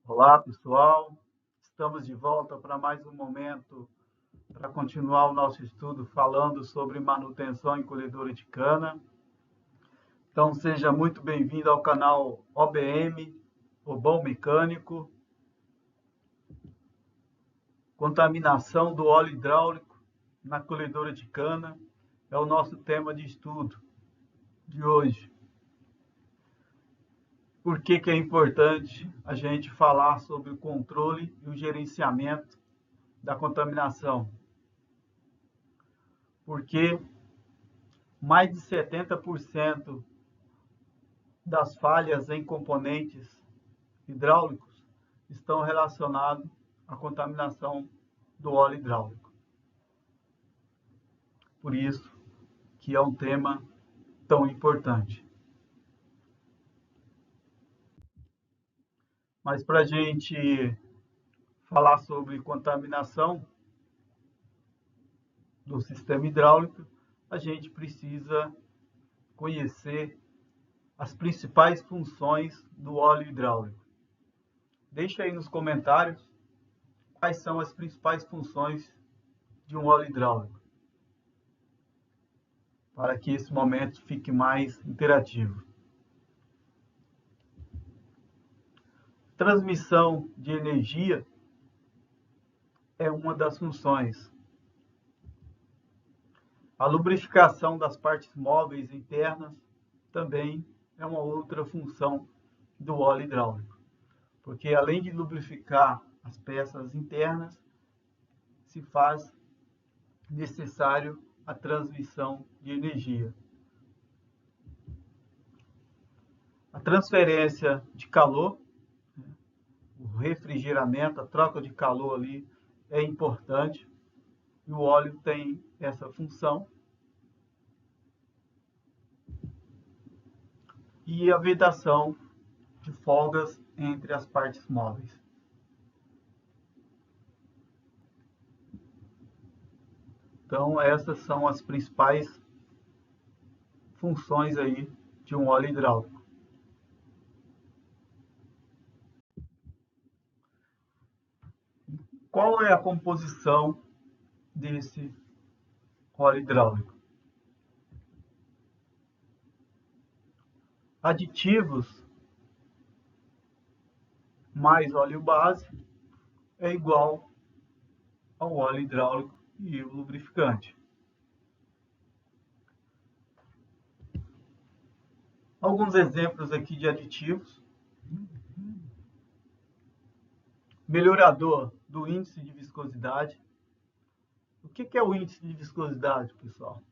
Olá, pessoal. Estamos de volta para mais um momento para continuar o nosso estudo falando sobre manutenção em colhedora de cana. Então, seja muito bem-vindo ao canal OBM, o Bom Mecânico. Contaminação do óleo hidráulico na colhedora de cana é o nosso tema de estudo de hoje. Por que é importante a gente falar sobre o controle e o gerenciamento da contaminação? Porque mais de 70% das falhas em componentes hidráulicos estão relacionados à contaminação do óleo hidráulico. Por isso que é um tema tão importante. Mas para a gente falar sobre contaminação do sistema hidráulico, a gente precisa conhecer as principais funções do óleo hidráulico. Deixa aí nos comentários quais são as principais funções de um óleo hidráulico, para que esse momento fique mais interativo. Transmissão de energia é uma das funções. A lubrificação das partes móveis internas também é uma outra função do óleo hidráulico, porque além de lubrificar as peças internas, se faz necessário a transmissão de energia. A transferência de calor, o refrigeramento, a troca de calor ali é importante e o óleo tem essa função. E a vedação de folgas entre as partes móveis. Então, essas são as principais funções aí de um óleo hidráulico. Qual é a composição desse óleo hidráulico? Aditivos mais óleo base é igual ao óleo hidráulico e o lubrificante. Alguns exemplos aqui de aditivos. Melhorador do índice de viscosidade. O que é o índice de viscosidade, pessoal?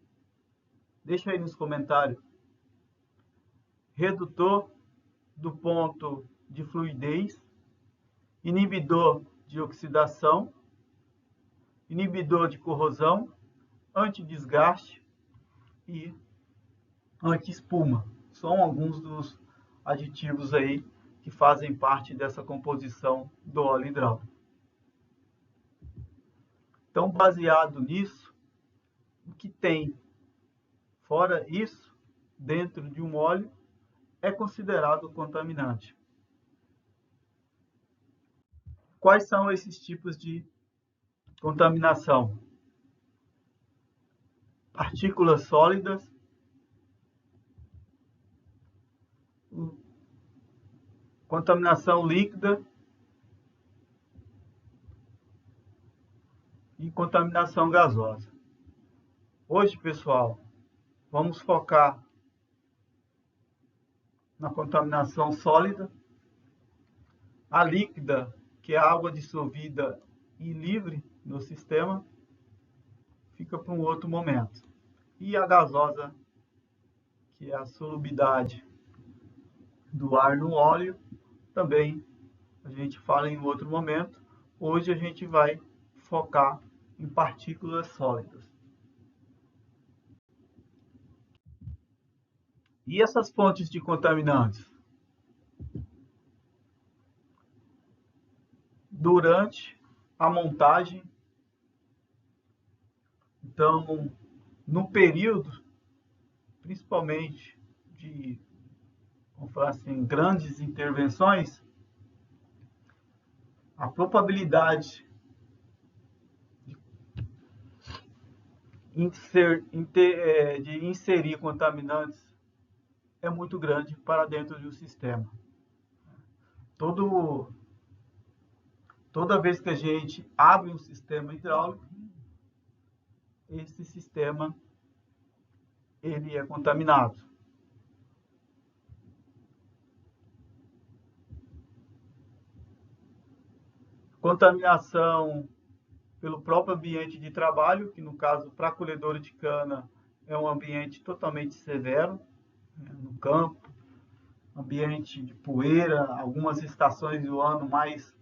Deixa aí nos comentários. Redutor do ponto de fluidez, inibidor de oxidação, inibidor de corrosão, antidesgaste e anti-espuma. São alguns dos aditivos aí que fazem parte dessa composição do óleo hidráulico. Então, baseado nisso, o que tem fora isso, dentro de um óleo, é considerado contaminante. Quais são esses tipos de contaminação? Partículas sólidas, contaminação líquida e contaminação gasosa. Hoje, pessoal, vamos focar na contaminação sólida. A líquida, que é a água dissolvida e livre no sistema, fica para um outro momento. E a gasosa, que é a solubilidade do ar no óleo, também a gente fala em outro momento. Hoje a gente vai focar em partículas sólidas. E essas fontes de contaminantes? Durante a montagem, então, no período, principalmente de, vamos falar assim, grandes intervenções, a probabilidade de inserir contaminantes é muito grande para dentro de um sistema. Toda vez que a gente abre um sistema hidráulico, esse sistema ele é contaminado. Contaminação pelo próprio ambiente de trabalho, que no caso para a colhedora de cana é um ambiente totalmente severo, né, no campo, ambiente de poeira, algumas estações do ano mais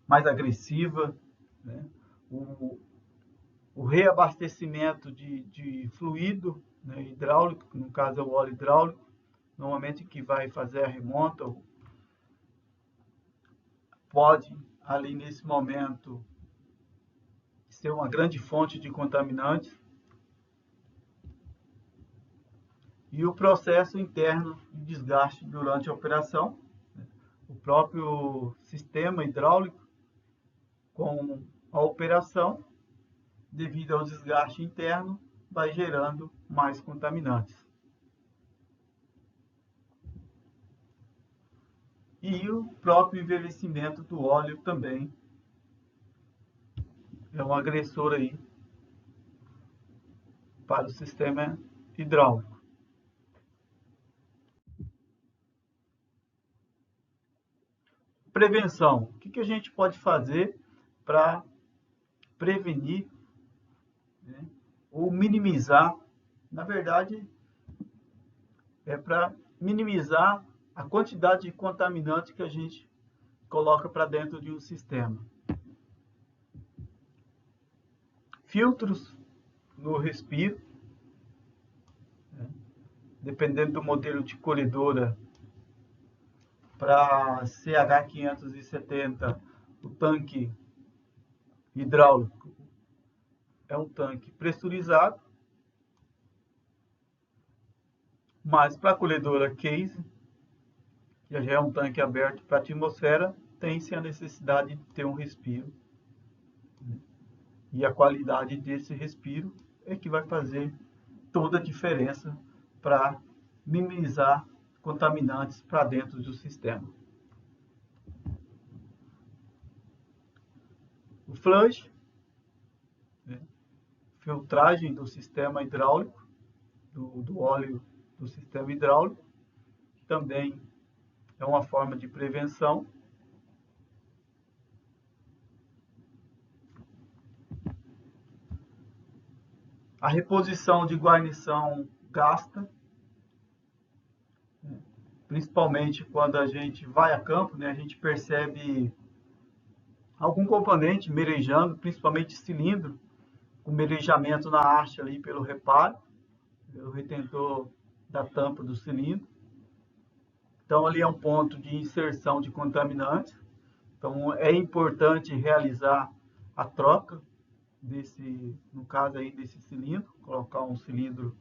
agressiva, né? O reabastecimento de fluido, né, hidráulico, que no caso é o óleo hidráulico, normalmente que vai fazer a remonta, pode ali nesse momento ser uma grande fonte de contaminantes. E o processo interno de desgaste durante a operação, né? O próprio sistema hidráulico com a operação, devido ao desgaste interno, vai gerando mais contaminantes. E o próprio envelhecimento do óleo também é um agressor aí para o sistema hidráulico. Prevenção. O que a gente pode fazer para prevenir, né, ou minimizar? Na verdade, é para minimizar a quantidade de contaminantes que a gente coloca para dentro de um sistema. Filtros no respiro, né? Dependendo do modelo de colhedora, para CH570, o tanque hidráulico é um tanque pressurizado, mas para a colhedora case, que já é um tanque aberto para a atmosfera, tem-se a necessidade de ter um respiro. E a qualidade desse respiro é que vai fazer toda a diferença para minimizar contaminantes para dentro do sistema. O flush, né, filtragem do sistema hidráulico, do óleo do sistema hidráulico, também é uma forma de prevenção. A reposição de guarnição gasta, né, principalmente quando a gente vai a campo, né, a gente percebe algum componente merejando, principalmente cilindro, com merejamento na haste ali pelo reparo, pelo retentor da tampa do cilindro. Então ali é um ponto de inserção de contaminantes. Então é importante realizar a troca desse, no caso aí desse cilindro, colocar um cilindro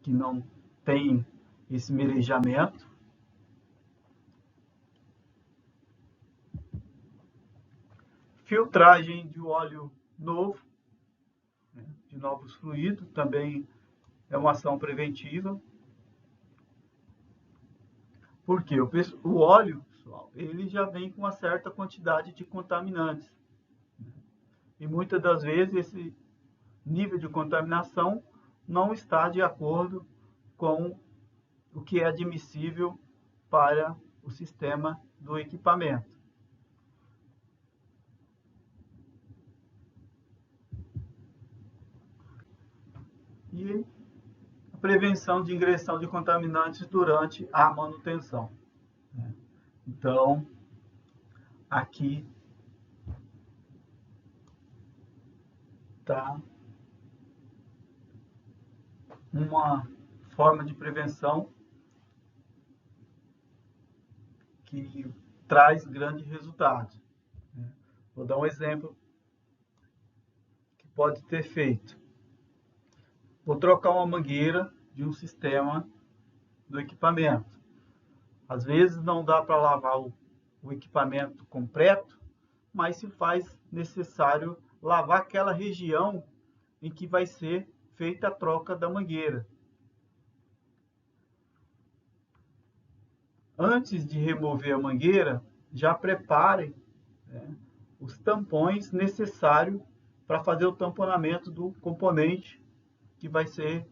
que não tem esse merejamento. Filtragem de óleo novo, né, de novos fluidos, também é uma ação preventiva. Porque o óleo, pessoal, ele já vem com uma certa quantidade de contaminantes. E muitas das vezes esse nível de contaminação não está de acordo com o que é admissível para o sistema do equipamento. E a prevenção de ingressão de contaminantes durante a manutenção. Então, aqui está uma forma de prevenção que traz grandes resultados. Vou dar um exemplo que pode ter feito. Vou trocar uma mangueira de um sistema do equipamento. Às vezes não dá para lavar o equipamento completo, mas se faz necessário lavar aquela região em que vai ser feita a troca da mangueira. Antes de remover a mangueira, já preparem, né, os tampões necessários para fazer o tamponamento do componente que vai ser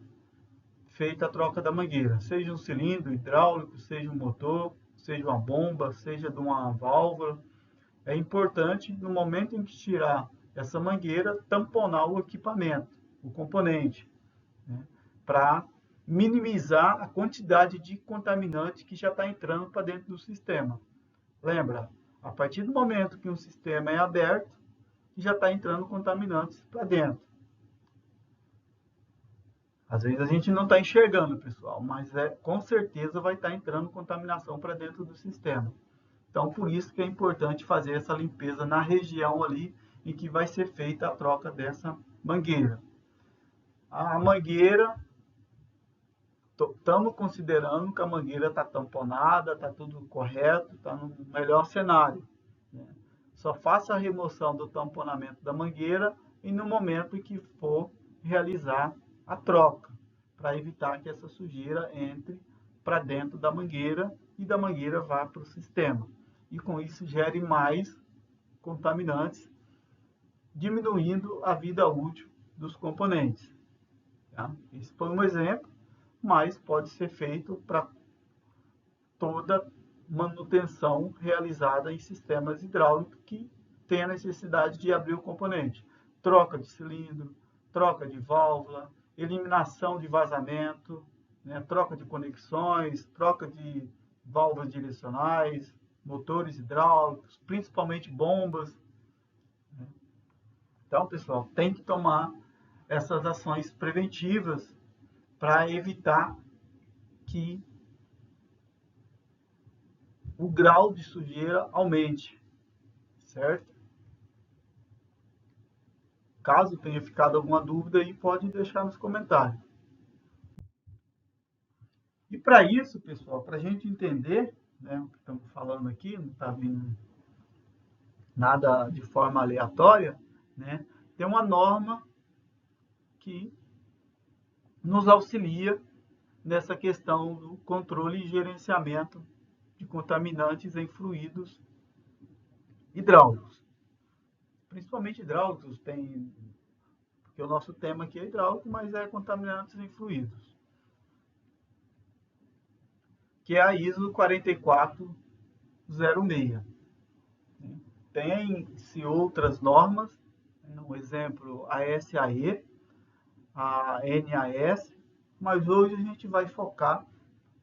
feita a troca da mangueira. Seja um cilindro hidráulico, seja um motor, seja uma bomba, seja de uma válvula. É importante, no momento em que tirar essa mangueira, tamponar o equipamento, o componente, né, para minimizar a quantidade de contaminante que já está entrando para dentro do sistema. Lembra, a partir do momento que um sistema é aberto, já está entrando contaminantes para dentro. Às vezes a gente não está enxergando, pessoal, mas com certeza vai estar entrando contaminação para dentro do sistema. Então, por isso que é importante fazer essa limpeza na região ali em que vai ser feita a troca dessa mangueira. A mangueira, estamos considerando que a mangueira está tamponada, está tudo correto, está no melhor cenário, né? Só faça a remoção do tamponamento da mangueira e no momento em que for realizar a troca, para evitar que essa sujeira entre para dentro da mangueira e da mangueira vá para o sistema. E com isso gere mais contaminantes, diminuindo a vida útil dos componentes. Tá? Esse foi um exemplo, mas pode ser feito para toda manutenção realizada em sistemas hidráulicos que tem a necessidade de abrir o componente. Troca de cilindro, troca de válvula, eliminação de vazamento, né, troca de conexões, troca de válvulas direcionais, motores hidráulicos, principalmente bombas. Então, pessoal, tem que tomar essas ações preventivas para evitar que o grau de sujeira aumente, certo? Caso tenha ficado alguma dúvida aí, pode deixar nos comentários. E para isso, pessoal, para a gente entender, né, o que estamos falando aqui, não está vindo nada de forma aleatória, né, tem uma norma que nos auxilia nessa questão do controle e gerenciamento de contaminantes em fluidos hidráulicos. Principalmente hidráulicos, porque o nosso tema aqui é hidráulico, mas é contaminantes em fluidos, que é a ISO 4406. Tem-se outras normas, um exemplo, a SAE, a NAS, mas hoje a gente vai focar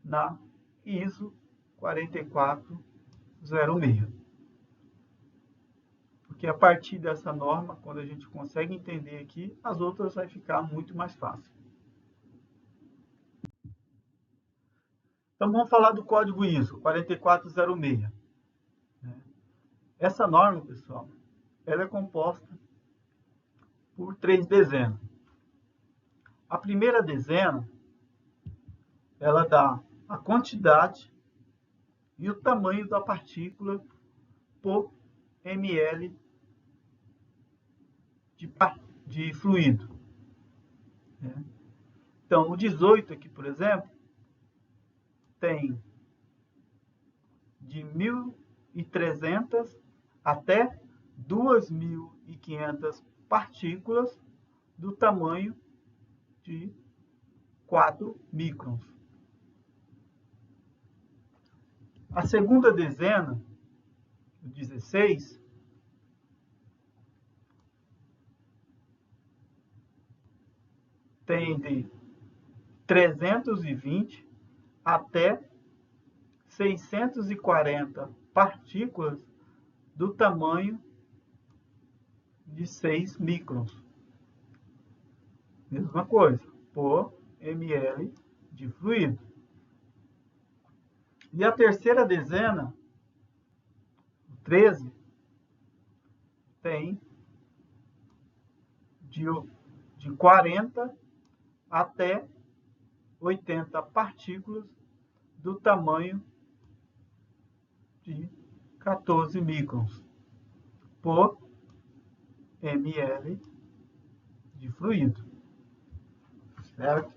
na ISO 4406. Porque a partir dessa norma, quando a gente consegue entender aqui, as outras vai ficar muito mais fácil. Então vamos falar do código ISO 4406. Essa norma, pessoal, ela é composta por 3 dezenas. A primeira dezena, ela dá a quantidade e o tamanho da partícula por ml de fluido. Então, o 18 aqui, por exemplo, tem de 1.300 até 2.500 partículas do tamanho de 4 microns. A segunda dezena, o 16, tem de 320 até 640 partículas do tamanho de 6 microns. Mesma coisa, por ml de fluido. E a terceira dezena, 13, tem de 40 até 80 partículas do tamanho de 14 microns por ml de fluido, certo?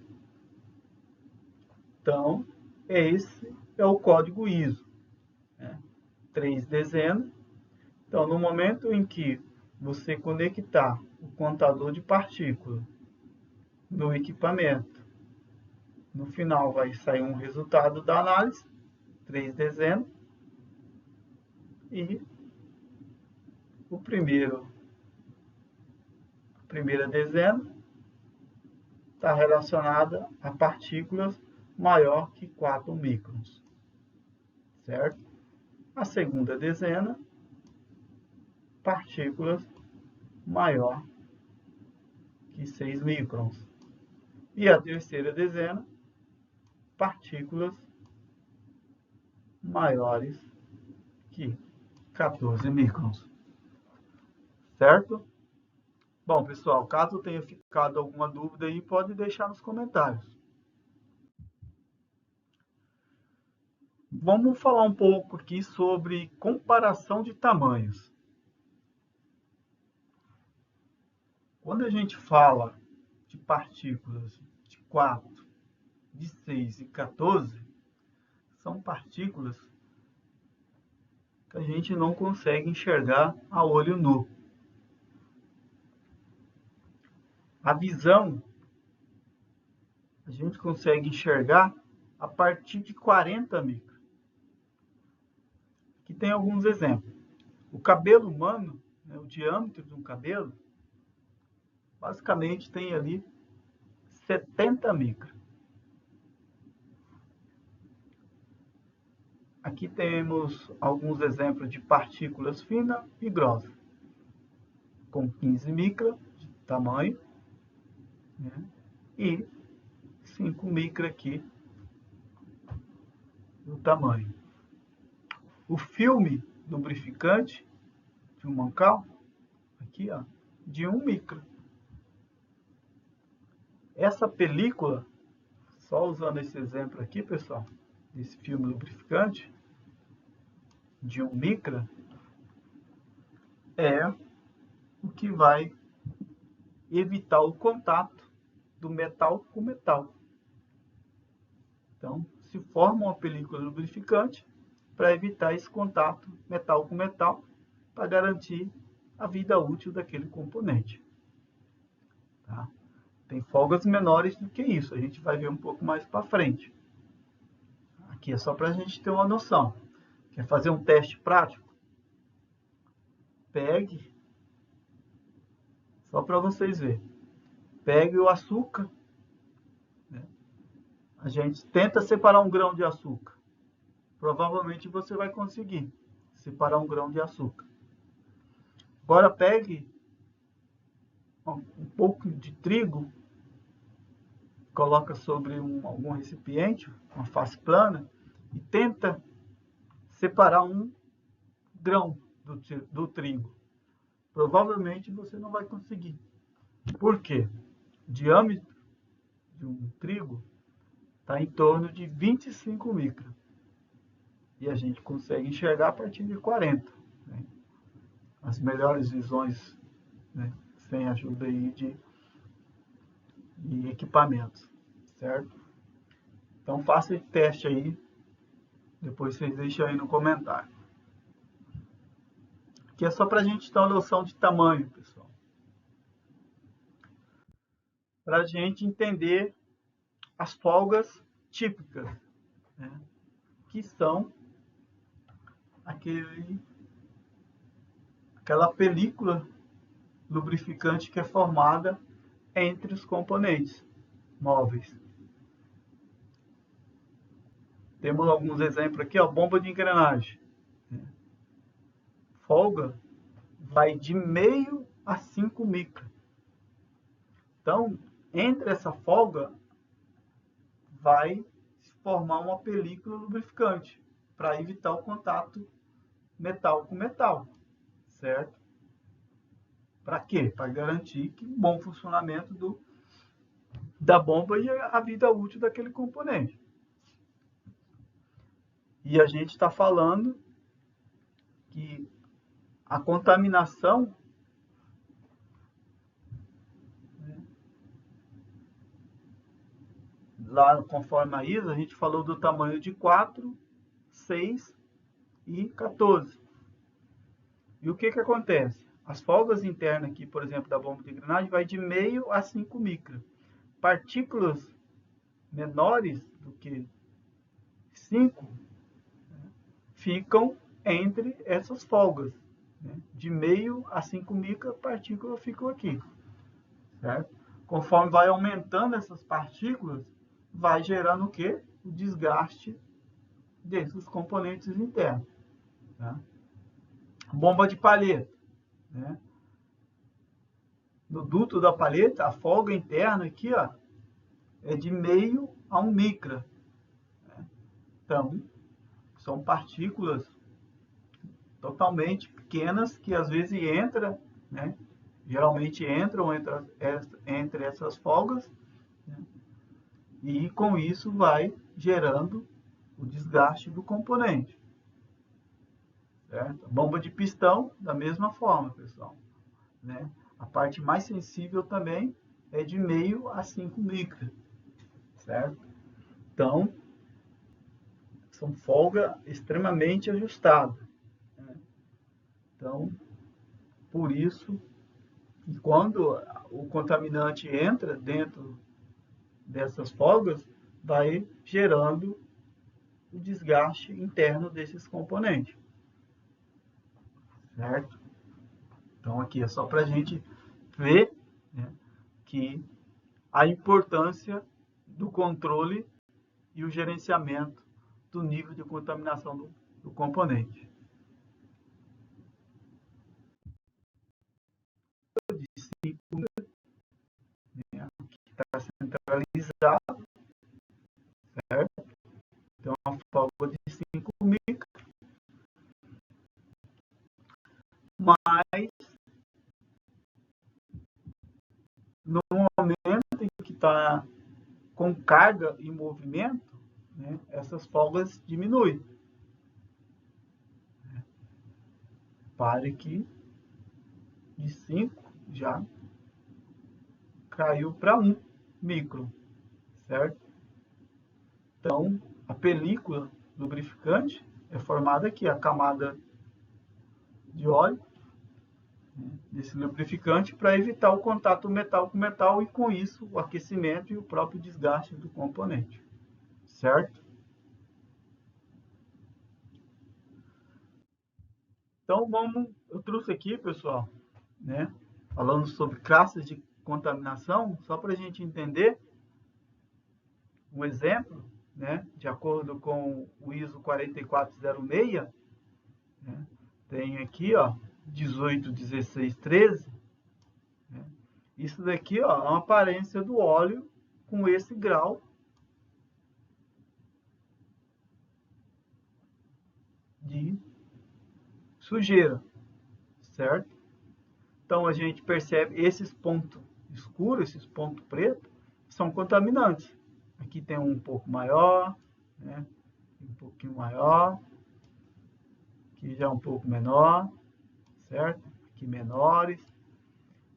Então, esse é o código ISO, né? 3 dezenas. Então, no momento em que você conectar o contador de partículas no equipamento, no final vai sair um resultado da análise, 3 dezenas, e a primeira dezena está relacionada a partículas maior que 4 microns, certo? A segunda dezena, partículas maior que 6 microns. E a terceira dezena, partículas maiores que 14 microns, certo? Bom, pessoal, caso tenha ficado alguma dúvida aí, pode deixar nos comentários. Vamos falar um pouco aqui sobre comparação de tamanhos. Quando a gente fala de partículas de 4, de 6 e 14, são partículas que a gente não consegue enxergar a olho nu. A visão, a gente consegue enxergar a partir de 40 microns. Aqui tem alguns exemplos. O cabelo humano, né, o diâmetro de um cabelo, basicamente tem ali 70 microns. Aqui temos alguns exemplos de partículas finas e grossas, com 15 microns de tamanho, né, e 5 microns aqui no tamanho. O filme lubrificante de um mancal, aqui, ó, de 1 micron. Essa película, só usando esse exemplo aqui, pessoal, desse filme lubrificante de 1 micron, é o que vai evitar o contato do metal com metal. Então, se forma uma película lubrificante para evitar esse contato metal com metal, para garantir a vida útil daquele componente. Tá? Tem folgas menores do que isso, a gente vai ver um pouco mais para frente. Aqui é só para a gente ter uma noção. Quer fazer um teste prático? Pegue, só para vocês verem. Pegue o açúcar, né? A gente tenta separar um grão de açúcar. Provavelmente você vai conseguir separar um grão de açúcar. Agora pegue um pouco de trigo, coloca sobre algum recipiente, uma face plana, e tenta separar um grão do trigo. Provavelmente você não vai conseguir. Por quê? O diâmetro de um trigo está em torno de 25 microns. E a gente consegue enxergar a partir de 40. Né? As melhores visões, né, sem ajuda aí de equipamentos, certo? Então faça esse teste aí, depois vocês deixam aí no comentário. Aqui é só para a gente ter uma noção de tamanho, pessoal. Para a gente entender as folgas típicas, né, que são aquela película lubrificante que é formada entre os componentes móveis. Temos alguns exemplos aqui, ó, bomba de engrenagem. Folga vai de meio a 5 microns. Então, entre essa folga, vai se formar uma película lubrificante para evitar o contato metal com metal, certo? Para quê? Para garantir que o bom funcionamento da bomba e a vida útil daquele componente. E a gente está falando que a contaminação, né, lá conforme a ISO, a gente falou do tamanho de 4, 6 e 14. E o que acontece? As folgas internas aqui, por exemplo, da bomba de engrenagem, vai de meio a 5 micras. Partículas menores do que 5 ficam entre essas folgas. Né? De meio a 5 micras, partículas ficam aqui. Certo? Conforme vai aumentando essas partículas, vai gerando o quê? O desgaste desses componentes internos. Tá? Bomba de palheta. Né? No duto da palheta, a folga interna aqui, ó, é de meio a 1 micra. Né? Então, são partículas totalmente pequenas que às vezes entram, né? Geralmente entram entre essas folgas, né? E com isso vai gerando o desgaste do componente. Certo? A bomba de pistão, da mesma forma, pessoal. Né? A parte mais sensível também é de meio a 5 micras. Certo? Então, são folgas extremamente ajustadas. Né? Então, por isso, que quando o contaminante entra dentro dessas folgas, vai gerando o desgaste interno desses componentes. Certo? Então, aqui é só para a gente ver, né, que a importância do controle e o gerenciamento do nível de contaminação do componente. De 5, né, aqui está centralizado, certo? Então, a folga de 5 micras, mas no momento em que está com carga e movimento, né, essas folgas diminuem. Pare que de 5 já caiu para 1 micron, certo? Então, a película lubrificante é formada aqui, a camada de óleo, né, desse lubrificante, para evitar o contato metal com metal e, com isso, o aquecimento e o próprio desgaste do componente, certo? Então, eu trouxe aqui, pessoal, né, falando sobre classes de contaminação, só para a gente entender um exemplo, né, de acordo com o ISO 4406, né, tem aqui, ó, 18, 16, 13, né, isso daqui, ó, é uma aparência do óleo com esse grau de sujeira, certo? Então, a gente percebe esses pontos escuros, esses pontos pretos, são contaminantes. Aqui tem um pouco maior, né? Um pouquinho maior. Aqui já um pouco menor, certo? Aqui menores.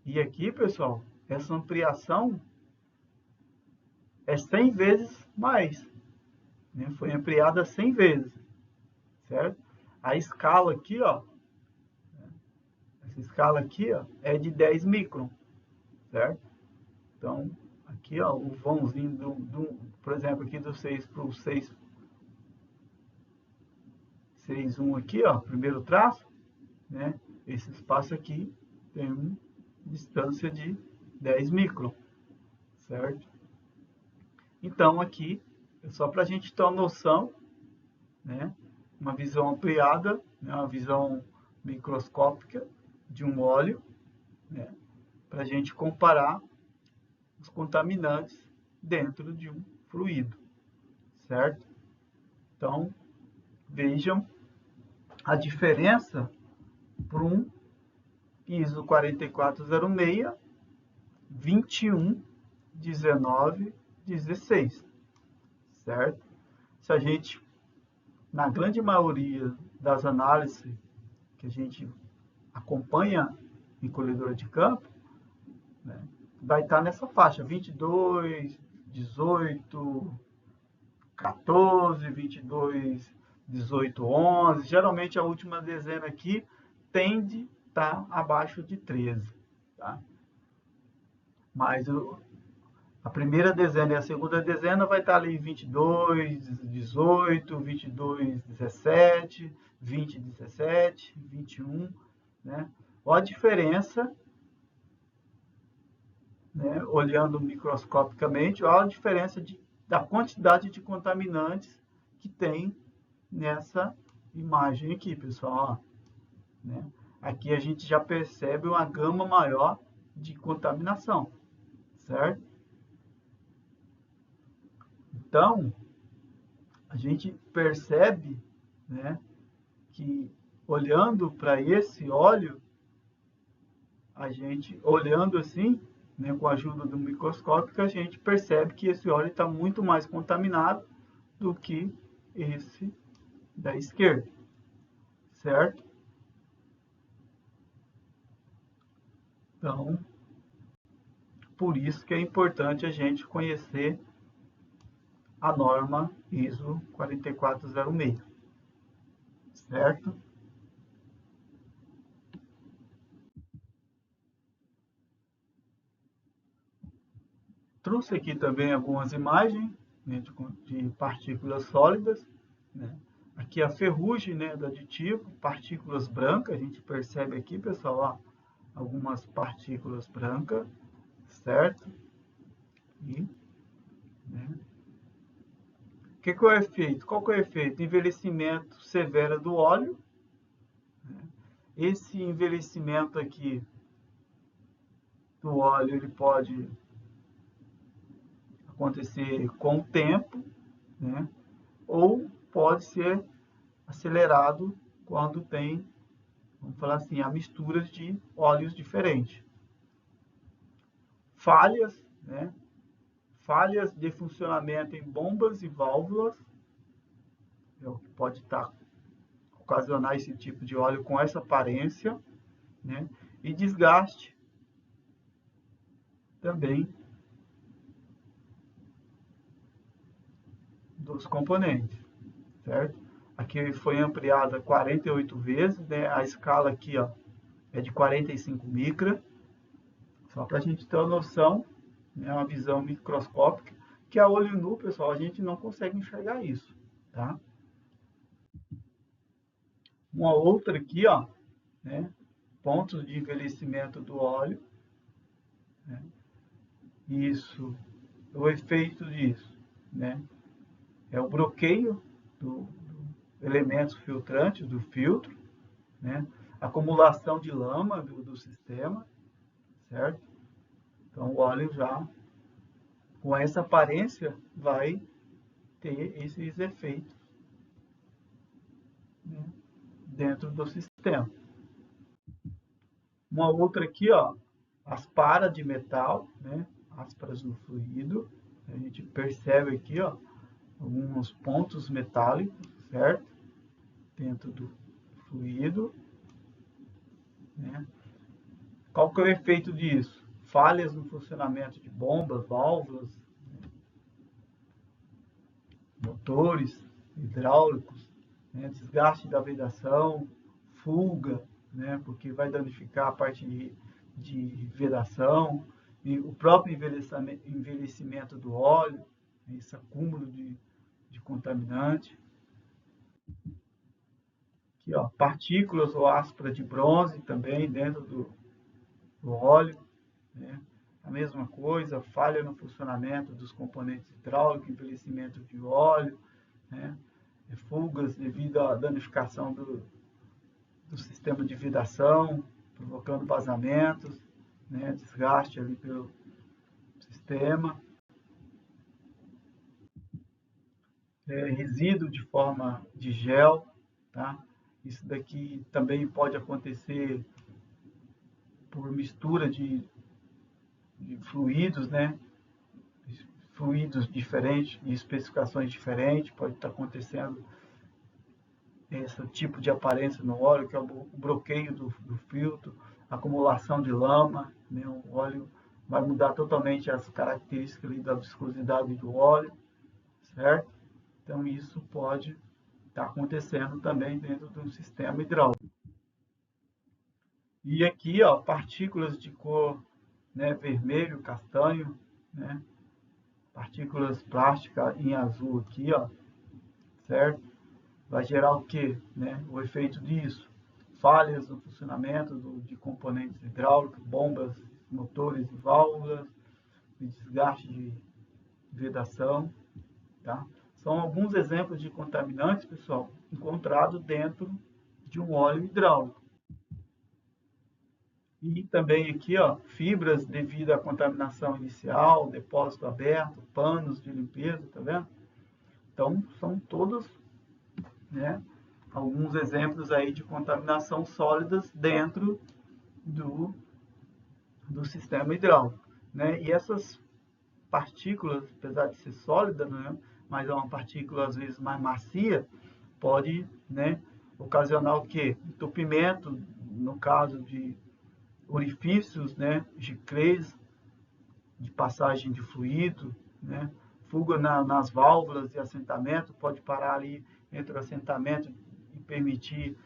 E aqui, pessoal, essa ampliação é 100 vezes mais. Né? Foi ampliada 100 vezes, certo? A escala aqui, ó, essa escala aqui, ó, é de 10 micron, certo? Então, aqui, ó, o vãozinho por exemplo, aqui do 6 para o 6,1 aqui, ó, primeiro traço, né? Esse espaço aqui tem uma distância de 10 micron, certo? Então, aqui, é só para a gente ter uma noção, né? Uma visão ampliada, né? Uma visão microscópica de um óleo, né? Para a gente comparar os contaminantes dentro de um fluido, certo? Então, vejam a diferença para um ISO 4406, 21, 19, 16, certo? Se a gente, na grande maioria das análises que a gente acompanha em colhedora de campo, né, vai estar nessa faixa, 22, 18, 14, 22, 18, 11. Geralmente a última dezena aqui tende a estar abaixo de 13. Tá? Mas a primeira dezena e a segunda dezena vai estar ali 22, 18, 22, 17, 20, 17, 21. Né? Olha a diferença, né? Olhando microscopicamente, olha a diferença da quantidade de contaminantes que tem nessa imagem aqui, pessoal. Ó, né? Aqui a gente já percebe uma gama maior de contaminação, certo? Então, a gente percebe, né, que olhando para esse óleo, a gente, olhando assim, né, com a ajuda do microscópio, a gente percebe que esse óleo está muito mais contaminado do que esse da esquerda, certo? Então, por isso que é importante a gente conhecer a norma ISO 4406, certo? Trouxe aqui também algumas imagens, né, de partículas sólidas, né? Aqui a ferrugem, né, do aditivo, partículas brancas, a gente percebe aqui, pessoal, ó, algumas partículas brancas, certo? E, né, que é o efeito? Qual que é o efeito? Envelhecimento severo do óleo. Né? Esse envelhecimento aqui do óleo, ele pode acontecer com o tempo, né? Ou pode ser acelerado quando tem, vamos falar assim, a mistura de óleos diferentes. Falhas, né? Falhas de funcionamento em bombas e válvulas, é o que pode ocasionar esse tipo de óleo com essa aparência, né? E desgaste também dos componentes, certo? Aqui foi ampliada 48 vezes, né? A escala aqui, ó, é de 45 micra, só para a gente ter uma noção, né? Uma visão microscópica, que a olho nu, pessoal, a gente não consegue enxergar isso, tá? Uma outra aqui, ó, né? Pontos de envelhecimento do óleo, né? Isso, o efeito disso, né? É o bloqueio do elementos filtrantes do filtro, né? Acumulação de lama do sistema, certo? Então o óleo já, com essa aparência, vai ter esses efeitos, né, dentro do sistema. Uma outra aqui, ó, as paras de metal, né, ásparas no fluido. A gente percebe aqui, ó, alguns pontos metálicos, certo? Dentro do fluido, né? Qual que é o efeito disso? Falhas no funcionamento de bombas, válvulas, motores hidráulicos, né? Desgaste da vedação, fuga, né? Porque vai danificar a parte de vedação, e o próprio envelhecimento do óleo, esse acúmulo de contaminante. Aqui, ó, partículas ou áspera de bronze também dentro do óleo, né? A mesma coisa, falha no funcionamento dos componentes hidráulicos, envelhecimento de óleo, né? Fugas devido à danificação do sistema de vedação, provocando vazamentos, né? Desgaste ali pelo sistema. Resíduo de forma de gel, tá? Isso daqui também pode acontecer por mistura de fluidos, né? Fluidos diferentes, de especificações diferentes, pode estar acontecendo esse tipo de aparência no óleo, que é o bloqueio do filtro, acumulação de lama, né? O óleo vai mudar totalmente as características ali da viscosidade do óleo, certo? Então isso pode estar acontecendo também dentro de um sistema hidráulico. E aqui, ó, partículas de cor, né, vermelho, castanho, né? Partículas plásticas em azul aqui, ó, certo? Vai gerar o quê? Né? O efeito disso. Falhas no funcionamento de componentes hidráulicos, bombas, motores e válvulas, de desgaste de vedação. Tá? São alguns exemplos de contaminantes, pessoal, encontrados dentro de um óleo hidráulico. E também aqui, ó, fibras devido à contaminação inicial, depósito aberto, panos de limpeza, tá vendo? Então, são todos, né, alguns exemplos aí de contaminação sólidas dentro do sistema hidráulico, né? E essas partículas, apesar de ser sólida, né, mas é uma partícula às vezes mais macia, pode, né, ocasionar o quê? Entupimento, no caso de orifícios, né, giclês, de passagem de fluido, né, fuga nas válvulas de assentamento, pode parar ali entre o assentamento e permitir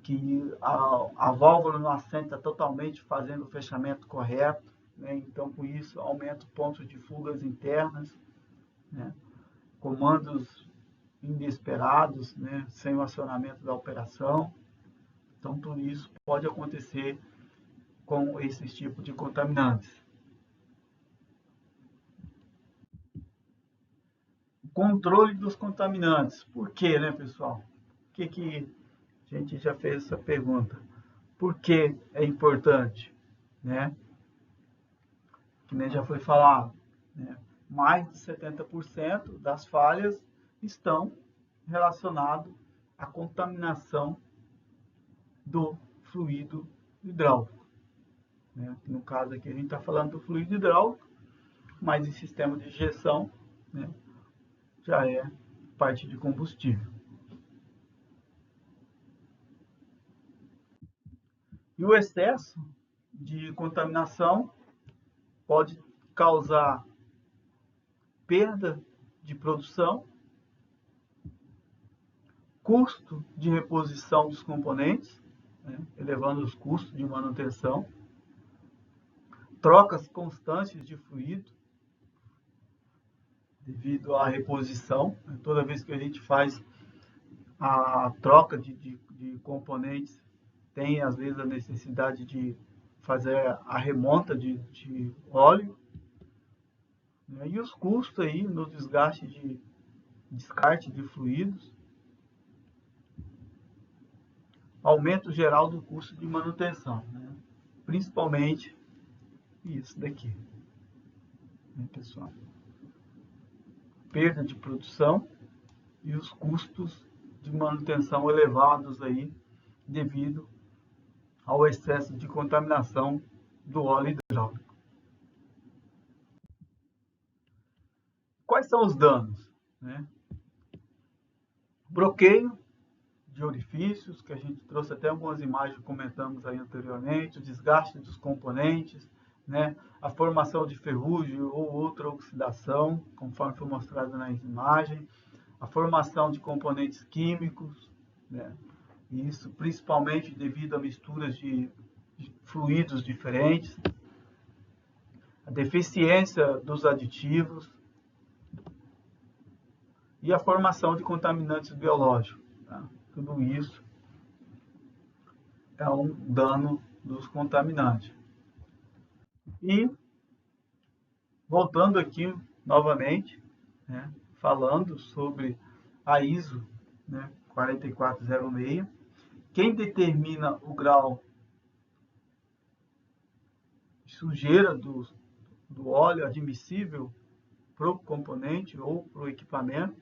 que a válvula não assenta totalmente fazendo o fechamento correto, né? Então, com isso, aumenta o ponto de fugas internas, né? Comandos inesperados, né? Sem o acionamento da operação. Então, tudo isso pode acontecer com esses tipos de contaminantes. O controle dos contaminantes. Por quê, né, pessoal? Por que a gente já fez essa pergunta? Por que é importante, né? Que nem já foi falado, né? Mais de 70% das falhas estão relacionadas à contaminação do fluido hidráulico, né? No caso aqui a gente está falando do fluido hidráulico, mas em sistema de injeção, né, já é parte de combustível. E o excesso de contaminação pode causar perda de produção, custo de reposição dos componentes, né, elevando os custos de manutenção, trocas constantes de fluido devido à reposição. Toda vez que a gente faz a troca de componentes, tem às vezes a necessidade de fazer a remonta de óleo, né, e os custos aí no desgaste de descarte de fluidos, aumento geral do custo de manutenção, né, principalmente isso daqui, né, pessoal? Perda de produção e os custos de manutenção elevados aí devido ao excesso de contaminação do óleo hidráulico. Quais são os danos, né? Bloqueio de orifícios, que a gente trouxe até algumas imagens que comentamos aí anteriormente, o desgaste dos componentes, né? A formação de ferrugem ou outra oxidação, conforme foi mostrado na imagem, a formação de componentes químicos, né? Isso principalmente devido a misturas de fluidos diferentes, a deficiência dos aditivos e a formação de contaminantes biológicos. Tá? Tudo isso é um dano dos contaminantes. E, voltando aqui novamente, né, falando sobre a ISO, né, 4406, quem determina o grau de sujeira do óleo admissível para o componente ou para o equipamento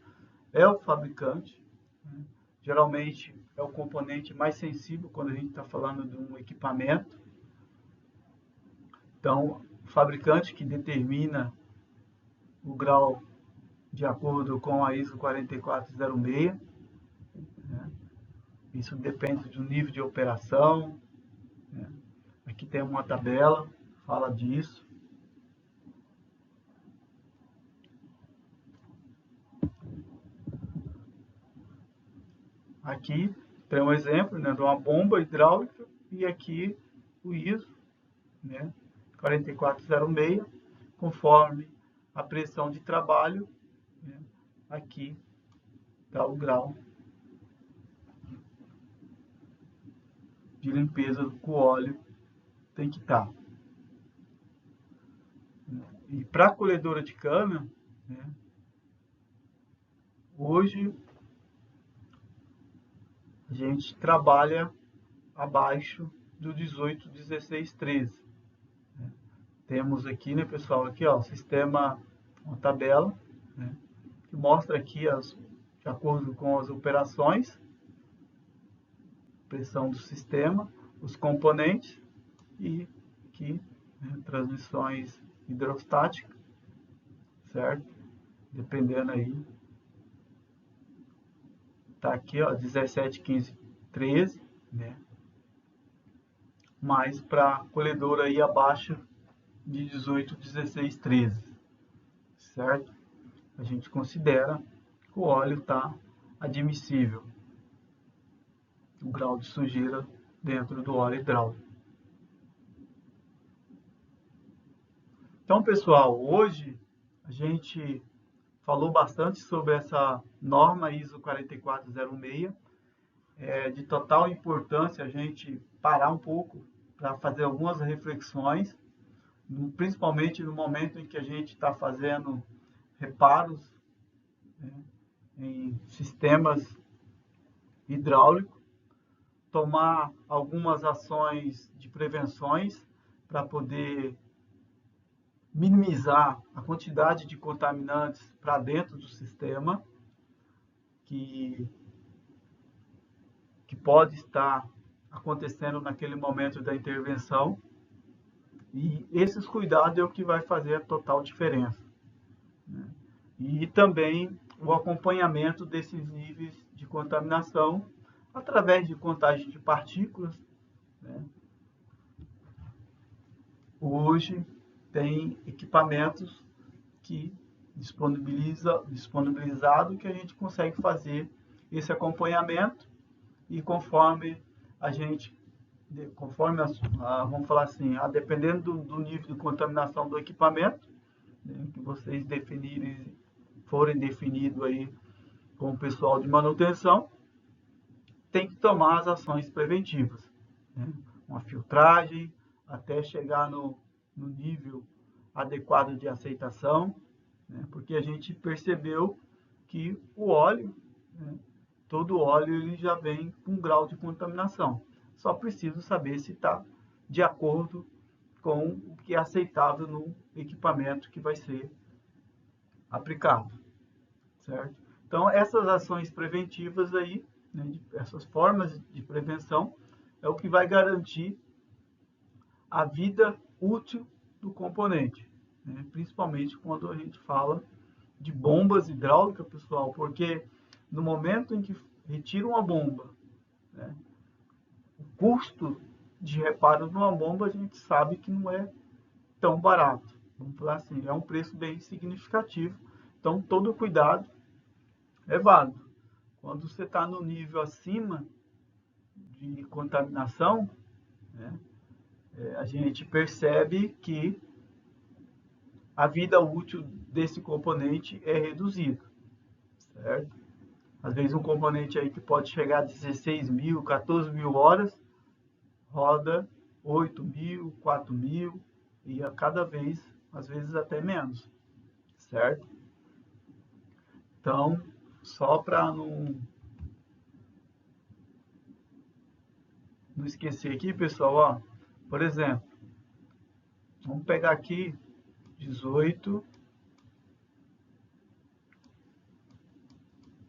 é o fabricante, né? Geralmente é o componente mais sensível quando a gente está falando de um equipamento. Então, o fabricante que determina o grau de acordo com a ISO 4406. Isso depende do nível de operação, né? Aqui tem uma tabela, fala disso. Aqui tem um exemplo, né, de uma bomba hidráulica e aqui o ISO, né, 4406, conforme a pressão de trabalho, né, aqui está o grau de limpeza com óleo tem que estar. E para a colhedora de cana, né, hoje a gente trabalha abaixo do 18, 16, 13. Né? Temos aqui, né, pessoal, aqui ó, sistema, uma tabela, né, que mostra aqui de acordo com as operações, pressão do sistema, os componentes e aqui, né, transmissões hidrostáticas, certo? Dependendo aí, tá aqui ó, 17, 15, 13, né? Mas para colhedora aí abaixo de 18, 16, 13, certo? A gente considera que o óleo está admissível, o grau de sujeira dentro do óleo hidráulico. Então, pessoal, hoje a gente falou bastante sobre essa norma ISO 4406. É de total importância a gente parar um pouco para fazer algumas reflexões, principalmente no momento em que a gente está fazendo reparos, né, em sistemas hidráulicos, tomar algumas ações de prevenções para poder minimizar a quantidade de contaminantes para dentro do sistema que pode estar acontecendo naquele momento da intervenção. E esses cuidados é o que vai fazer a total diferença, né? E também o acompanhamento desses níveis de contaminação através de contagem de partículas, né? Hoje tem equipamentos que disponibilizado que a gente consegue fazer esse acompanhamento e conforme a gente, vamos falar assim, dependendo do nível de contaminação do equipamento, né, que vocês forem definidos aí com o pessoal de manutenção, tem que tomar as ações preventivas, né? Uma filtragem até chegar no nível adequado de aceitação, né? Porque a gente percebeu que o óleo, né, todo óleo ele já vem com um grau de contaminação. Só preciso saber se está de acordo com o que é aceitável no equipamento que vai ser aplicado, certo? Então, essas ações preventivas aí, né, essas formas de prevenção, é o que vai garantir a vida útil do componente, né? Principalmente quando a gente fala de bombas hidráulicas, pessoal, porque no momento em que retira uma bomba, né, o custo de reparo de uma bomba a gente sabe que não é tão barato. Vamos falar assim, é um preço bem significativo. Então, todo cuidado é válido. Quando você está no nível acima de contaminação, né, a gente percebe que a vida útil desse componente é reduzida, certo? Às vezes um componente aí que pode chegar a 16 mil, 14 mil horas, roda 8 mil, 4 mil e a cada vez, às vezes até menos, certo? Então, só para não esquecer aqui, pessoal, ó, por exemplo, vamos pegar aqui 18,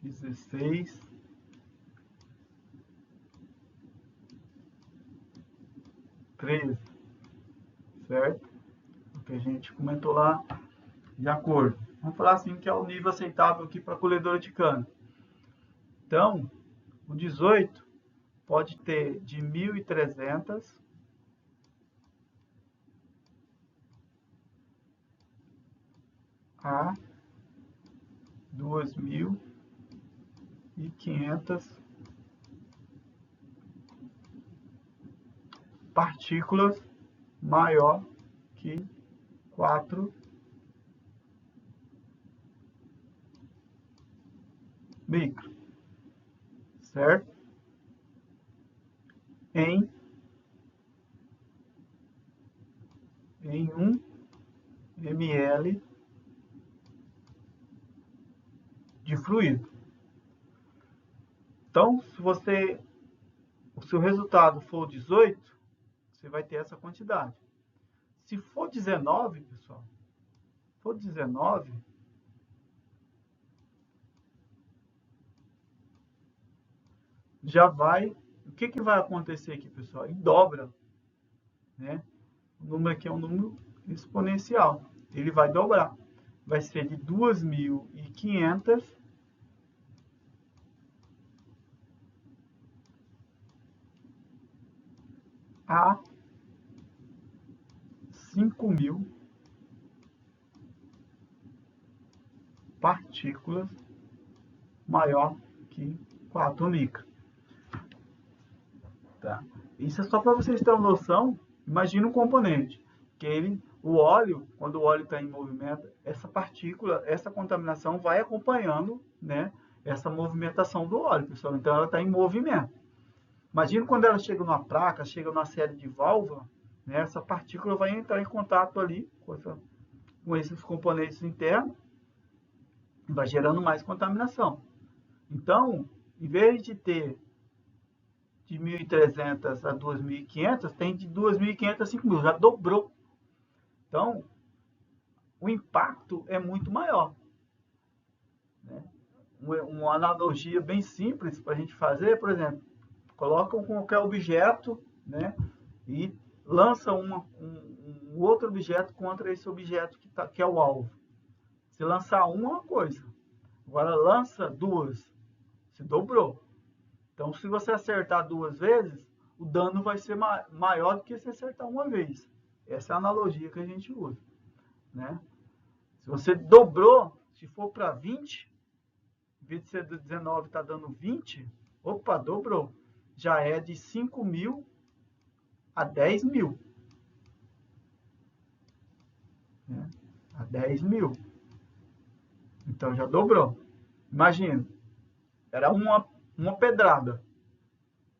16, 13, certo? O que a gente comentou lá, de acordo. Vamos falar assim que é o nível aceitável aqui para a colhedora de cana. Então, o 18 pode ter de 1.300 a 2.500 partículas maior que 4 micro, certo? Em 1 ml de fluido. Então, se o seu resultado for 18, você vai ter essa quantidade. Se for 19, pessoal, for 19, já vai... O que vai acontecer aqui, pessoal? Ele dobra, né? O número aqui é um número exponencial. Ele vai dobrar. Vai ser de 2.500 a 5.000 partículas maior que 4 micro. Tá? Isso é só para vocês terem uma noção. Imagina um componente, que o óleo, quando o óleo está em movimento, essa partícula, essa contaminação vai acompanhando, né, essa movimentação do óleo, pessoal. Então ela está em movimento. Imagina quando ela chega numa placa, chega numa série de válvula, né, essa partícula vai entrar em contato ali com esses componentes internos, vai gerando mais contaminação. Então, em vez de ter de 1.300 a 2.500, tem de 2.500 a 5.000, já dobrou. Então, o impacto é muito maior, né? Uma analogia bem simples para a gente fazer, por exemplo, coloca qualquer objeto, né, e lança um outro objeto contra esse objeto que é o alvo. Se lançar uma coisa, agora lança duas, se dobrou. Então, se você acertar 2 vezes, o dano vai ser maior do que se acertar uma vez. Essa é a analogia que a gente usa, né? Se você dobrou, se for para 20, em vez de ser 19 está dando 20, opa, dobrou. Já é de 5.000 a 10.000. Né? A 10.000. Então, já dobrou. Imagina, era uma pedrada.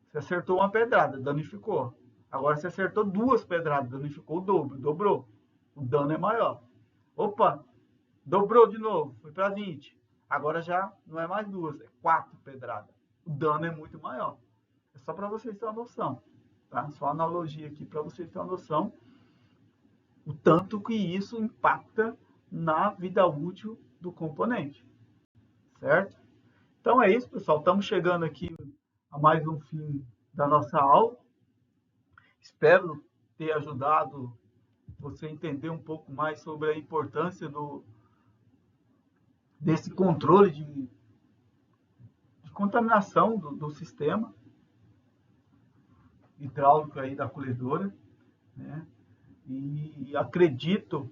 Você acertou uma pedrada, danificou. Agora você acertou 2 pedradas, danificou o dobro, dobrou. O dano é maior. Opa, dobrou de novo, foi para 20. Agora já não é mais 2, é 4 pedradas. O dano é muito maior. É só para vocês terem uma noção. Tá? Só uma analogia aqui para vocês terem uma noção. O tanto que isso impacta na vida útil do componente. Certo? Então é isso, pessoal. Estamos chegando aqui a mais um fim da nossa aula. Espero ter ajudado você a entender um pouco mais sobre a importância desse controle de contaminação do sistema hidráulico aí da colhedora, né? E acredito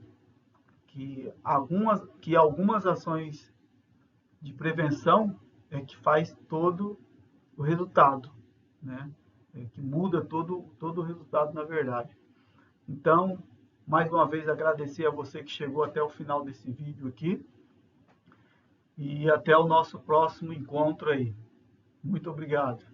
que algumas ações de prevenção é que faz todo o resultado, né? Que muda todo o resultado, na verdade. Então, mais uma vez, agradecer a você que chegou até o final desse vídeo aqui. E até o nosso próximo encontro aí. Muito obrigado.